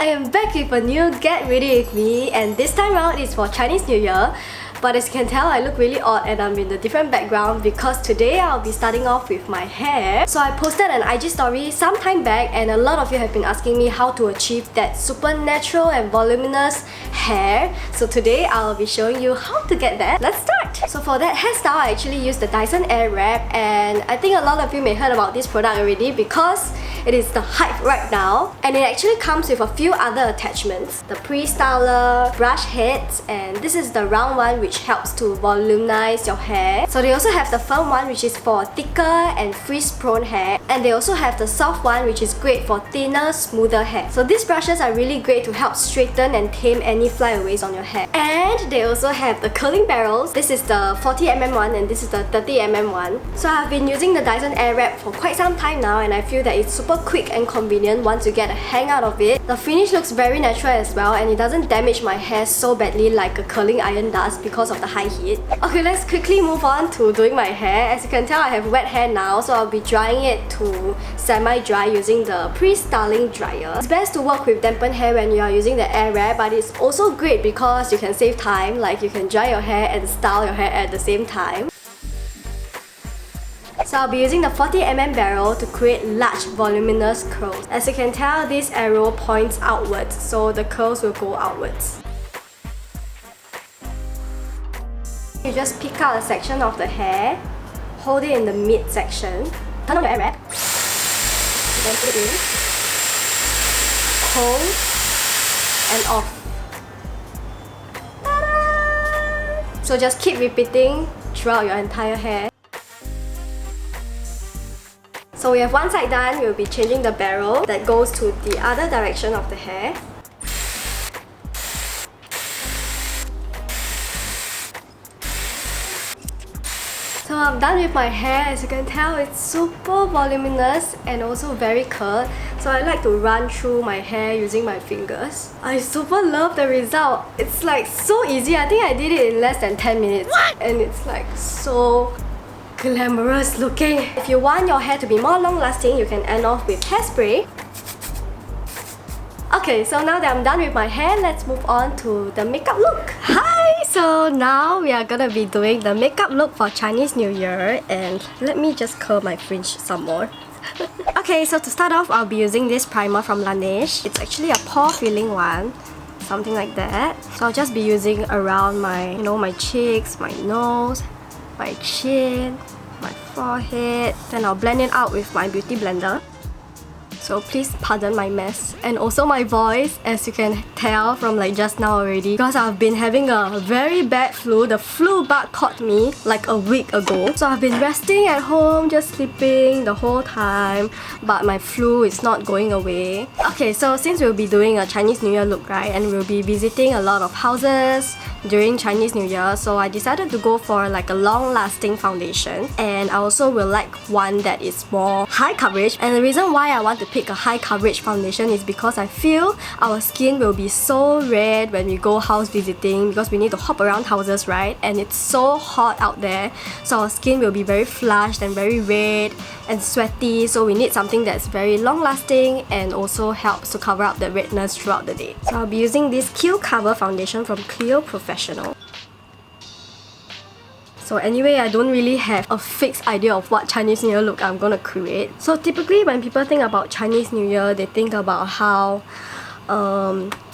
I am back with a new Get Ready With Me, and this time around it's for Chinese New Year. But as you can tell, I look really odd and I'm in a different background because today I'll be starting off with my hair. So I posted an IG story some time back and a lot of you have been asking me how to achieve that super natural and voluminous hair. So today I'll be showing you how to get that. Let's start! So for that hairstyle, I actually used the Dyson Airwrap, and I think a lot of you may have heard about this product already because it is the hype right now, and it actually comes with a few other attachments. The pre-styler, brush heads, and this is the round one which helps to volumize your hair. So they also have the firm one which is for thicker and frizz-prone hair, and they also have the soft one which is great for thinner, smoother hair. So these brushes are really great to help straighten and tame any flyaways on your hair. And they also have the curling barrels. This is the 40mm one and this is the 30mm one. So I've been using the Dyson Airwrap for quite some time now, and I feel that it's super quick and convenient once you get a hang out of it. The finish looks very natural as well, and it doesn't damage my hair so badly like a curling iron does because of the high heat. Okay, let's quickly move on to doing my hair. As you can tell, I have wet hair now, so I'll be drying it to semi-dry using the pre-styling dryer. It's best to work with dampened hair when you are using the Airwrap, but it's also great because you can save time, like you can dry your hair and style your hair at the same time. So I'll be using the 40mm barrel to create large voluminous curls. As you can tell, this arrow points outwards, so the curls will go outwards. You just pick out a section of the hair, hold it in the mid section, turn on your Airwrap, then put it in, hold, and off. So just keep repeating throughout your entire hair. So we have one side done. We'll be changing the barrel that goes to the other direction of the hair. So I'm done with my hair. As you can tell, it's super voluminous and also very curled. So I like to run through my hair using my fingers. I super love the result. It's like so easy. I think I did it in less than 10 minutes. And it's like so glamorous looking. If you want your hair to be more long lasting, you can end off with hairspray. Okay, so now that I'm done with my hair, let's move on to the makeup look. Hi! So now we are gonna be doing the makeup look for Chinese New Year, and let me just curl my fringe some more. Okay, so to start off, I'll be using this primer from Laneige. It's actually a pore filling one, something like that. So I'll just be using around my, my cheeks, my nose, my chin, my forehead. Then I'll blend it out with my beauty blender. So please pardon my mess and also my voice, as you can tell from like just now already, because I've been having a very bad flu. The flu bug caught me like a week ago. So I've been resting at home, just sleeping the whole time, but my flu is not going away. Okay, so since we'll be doing a Chinese New Year look, right, and we'll be visiting a lot of houses during Chinese New Year, so I decided to go for like a long-lasting foundation, and I also will like one that is more high coverage. And the reason why I want to pick a high coverage foundation is because I feel our skin will be so red when we go house visiting, because we need to hop around houses, right? And it's so hot out there, so our skin will be very flushed and very red and sweaty, so we need something that's very long lasting and also helps to cover up the redness throughout the day. So I'll be using this Q Cover foundation from Clio Professional. So anyway, I don't really have a fixed idea of what Chinese New Year look I'm gonna create. So typically when people think about Chinese New Year, they think about how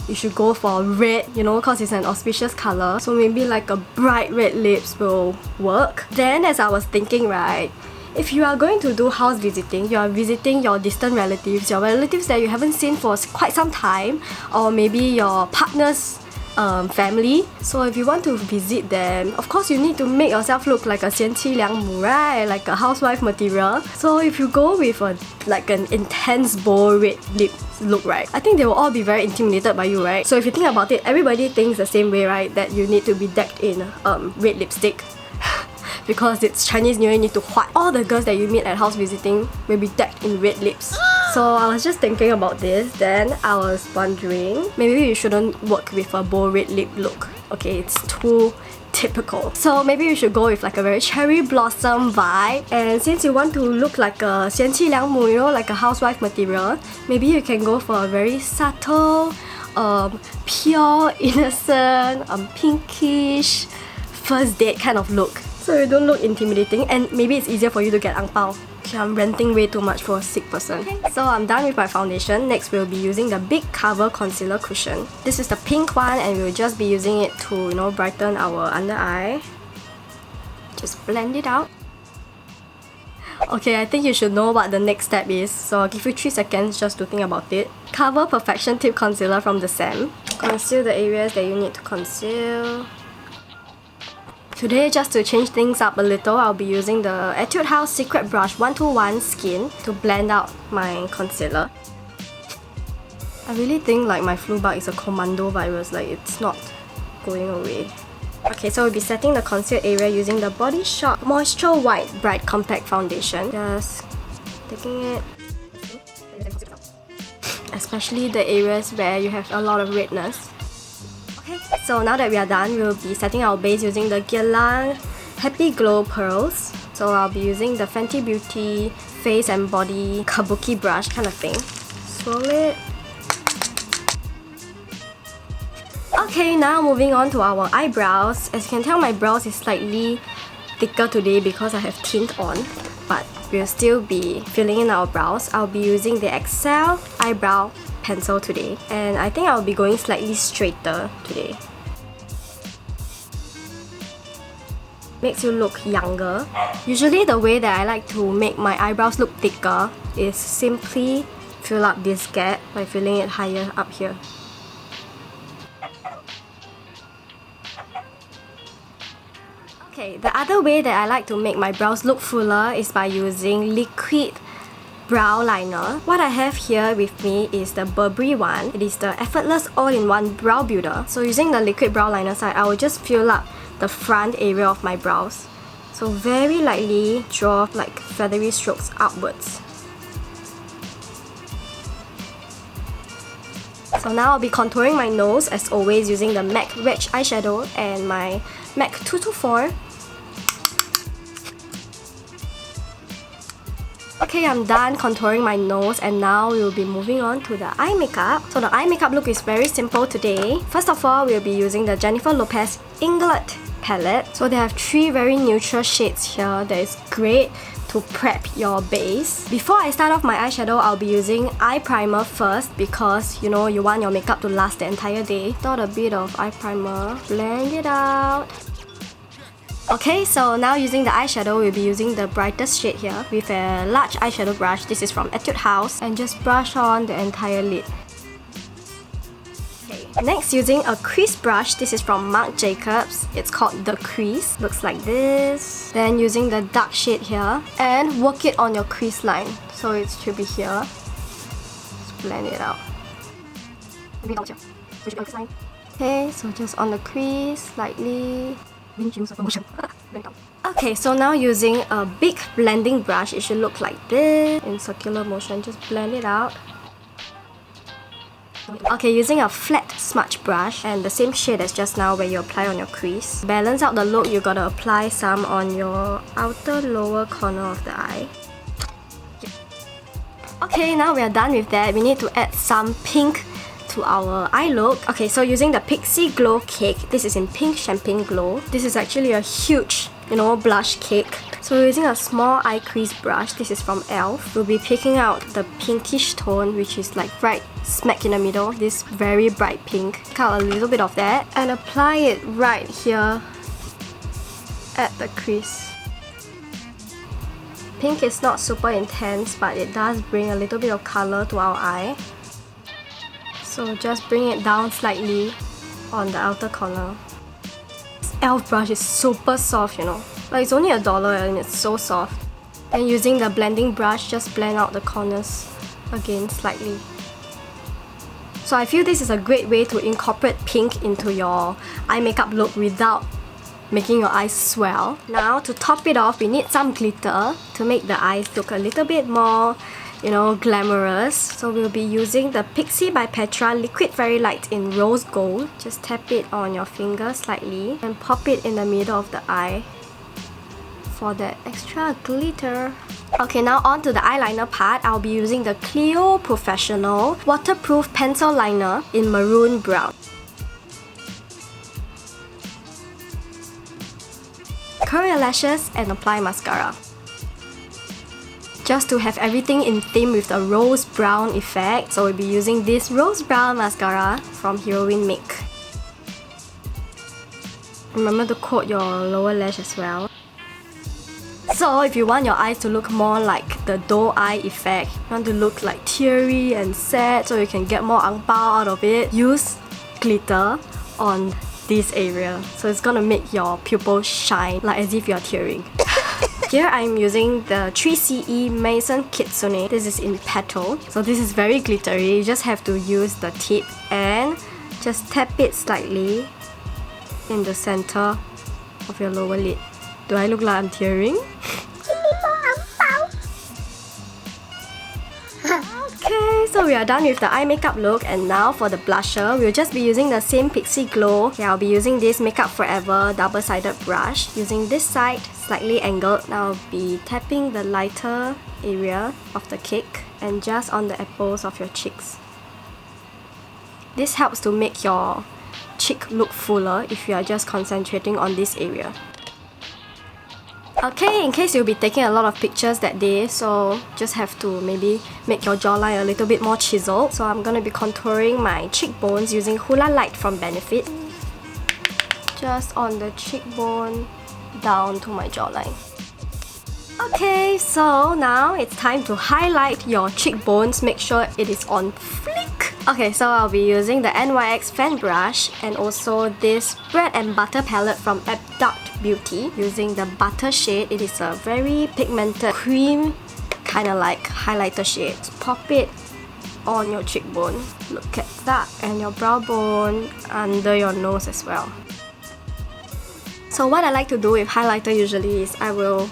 you should go for red, because it's an auspicious color. So maybe like a bright red lips will work. Then as I was thinking, right, if you are going to do house visiting, you are visiting your distant relatives, your relatives that you haven't seen for quite some time, or maybe your partner's family. So if you want to visit them, of course you need to make yourself look like a 贤妻良母, right? Like a housewife material. So if you go with like an intense bold red lip look, right, I think they will all be very intimidated by you, right? So if you think about it, everybody thinks the same way, right? That you need to be decked in red lipstick. Because it's Chinese New Year, you need to white. All the girls that you meet at house visiting will be decked in red lips. So I was just thinking about this, then I was wondering, maybe you shouldn't work with a bold red lip look. Okay, it's too typical. So maybe you should go with like a very cherry blossom vibe. And since you want to look like a 贤妻良母, you know, like a housewife material, maybe you can go for a very subtle, pure, innocent, pinkish, first date kind of look. So you don't look intimidating, and maybe it's easier for you to get ang pao. Okay, I'm ranting way too much for a sick person. So I'm done with my foundation. Next we'll be using the Big Cover Concealer Cushion. This is the pink one, and we'll just be using it to, you know, brighten our under eye. Just blend it out. Okay, I think you should know what the next step is, so I'll give you 3 seconds just to think about it. Cover Perfection Tip Concealer from the Saem. Conceal the areas that you need to conceal. Today, just to change things up a little, I'll be using the Etude House Secret Brush 121 Skin to blend out my concealer. I really think like my flu bug is a commando virus, like it's not going away. Okay, so we'll be setting the conceal area using the Body Shop Moisture White Bright Compact Foundation. Just taking it, especially the areas where you have a lot of redness. So now that we are done, we'll be setting our base using the Guerlain Happy Glow Pearls. So I'll be using the Fenty Beauty Face and Body Kabuki brush kind of thing. Swirl it. Okay, now moving on to our eyebrows. As you can tell, my brows is slightly thicker today because I have tint on, but we'll still be filling in our brows. I'll be using the Excel Eyebrow pencil today, and I think I'll be going slightly straighter today. Makes you look younger. Usually the way that I like to make my eyebrows look thicker is simply fill up this gap by filling it higher up here. Okay, the other way that I like to make my brows look fuller is by using liquid brow liner. What I have here with me is the Burberry one. It is the Effortless All-in-One Brow Builder. So using the liquid brow liner side, I will just fill up the front area of my brows. So very lightly draw like feathery strokes upwards. So now I'll be contouring my nose as always using the MAC Wedge eyeshadow and my MAC 224. Okay, I'm done contouring my nose, and now we'll be moving on to the eye makeup. So the eye makeup look is very simple today. First of all, we'll be using the Jennifer Lopez Inglot palette. So they have 3 very neutral shades here that is great to prep your base. Before I start off my eyeshadow, I'll be using eye primer first because, you know, you want your makeup to last the entire day. Dot a bit of eye primer, blend it out. Okay, so now using the eyeshadow, we'll be using the brightest shade here with a large eyeshadow brush. This is from Etude House, and just brush on the entire lid. Okay. Next, using a crease brush. This is from Marc Jacobs. It's called The Crease. Looks like this. Then using the dark shade here and work it on your crease line. So it should be here. Just blend it out. Okay, so just on the crease, slightly. Okay, so now using a big blending brush, it should look like this in circular motion. Just blend it out. Okay, using a flat smudge brush and the same shade as just now where you apply on your crease. Balance out the look, you gotta apply some on your outer lower corner of the eye. Okay, now we are done with that. We need to add some pink to our eye look. Okay, so using the Pixi Glow Cake. This is in Pink Champagne Glow. This is actually a huge, you know, blush cake. So we're using a small eye crease brush. This is from e.l.f. We'll be picking out the pinkish tone, which is like right smack in the middle. This very bright pink. Pick out a little bit of that and apply it right here at the crease. Pink is not super intense, but it does bring a little bit of color to our eye. So just bring it down slightly on the outer corner. This e.l.f. brush is super soft, you know. Like it's only $1 and it's so soft. And using the blending brush, just blend out the corners again slightly. So I feel this is a great way to incorporate pink into your eye makeup look without making your eyes swell. Now to top it off, we need some glitter to make the eyes look a little bit more you know, glamorous. So we'll be using the Pixi by Petra Liquid Fairy Light in Rose Gold. Just tap it on your finger slightly and pop it in the middle of the eye for that extra glitter. Okay, now on to the eyeliner part. I'll be using the Clio Professional Waterproof Pencil Liner in Maroon Brown. Curl your lashes and apply mascara. Just to have everything in theme with the rose brown effect, so we'll be using this rose brown mascara from Heroine Make. Remember to coat your lower lash as well. So if you want your eyes to look more like the doe eye effect, you want to look like teary and sad so you can get more ang pao out of it, use glitter on this area. So it's gonna make your pupils shine like as if you're tearing. Here I'm using the 3CE Maison Kitsune. This is in Petal. So this is very glittery. You just have to use the tip and just tap it slightly in the center of your lower lid. Do I look like I'm tearing? Okay, so we are done with the eye makeup look, and now for the blusher, we'll just be using the same Pixi Glow. Okay, I'll be using this Makeup Forever double-sided brush. Using this side, slightly angled. Now I'll be tapping the lighter area of the cake and just on the apples of your cheeks. This helps to make your cheek look fuller if you are just concentrating on this area. Okay, in case you'll be taking a lot of pictures that day, so just have to maybe make your jawline a little bit more chiseled. So I'm gonna be contouring my cheekbones using Hoola Light from Benefit. Just on the cheekbone, down to my jawline. Okay, so now it's time to highlight your cheekbones. Make sure it is on fleek. Okay, so I'll be using the NYX fan brush and also this bread and butter palette from Abduct Beauty using the butter shade. It is a very pigmented cream kind of like highlighter shade. Pop it on your cheekbone. Look at that. And your brow bone under your nose as well. So what I like to do with highlighter usually is I will,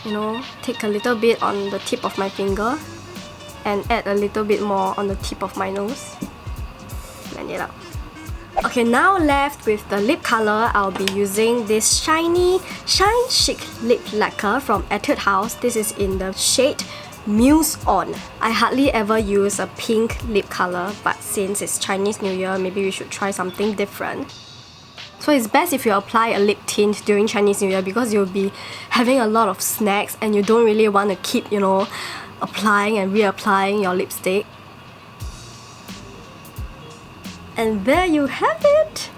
you know, take a little bit on the tip of my finger and add a little bit more on the tip of my nose. Blend it out. Okay, now left with the lip color, I'll be using this shiny Shine Chic lip lacquer from Etude House. This is in the shade Muse On. I hardly ever use a pink lip color, but since it's Chinese New Year, maybe we should try something different. So it's best if you apply a lip tint during Chinese New Year because you'll be having a lot of snacks and you don't really want to keep, you know, applying and reapplying your lipstick. And there you have it!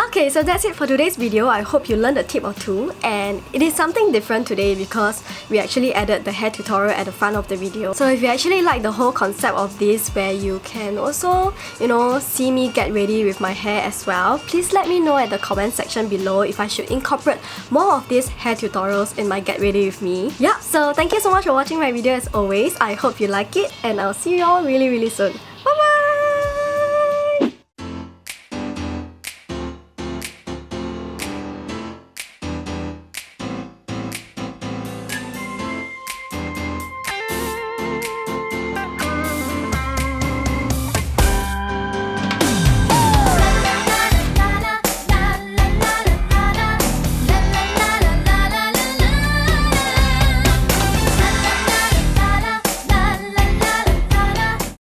Okay, so that's it for today's video. I hope you learned a tip or two, and it is something different today because we actually added the hair tutorial at the front of the video. So if you actually like the whole concept of this where you can also, you know, see me get ready with my hair as well, please let me know at the comment section below if I should incorporate more of these hair tutorials in my get ready with me. Yeah, so thank you so much for watching my video as always. I hope you like it and I'll see you all really soon.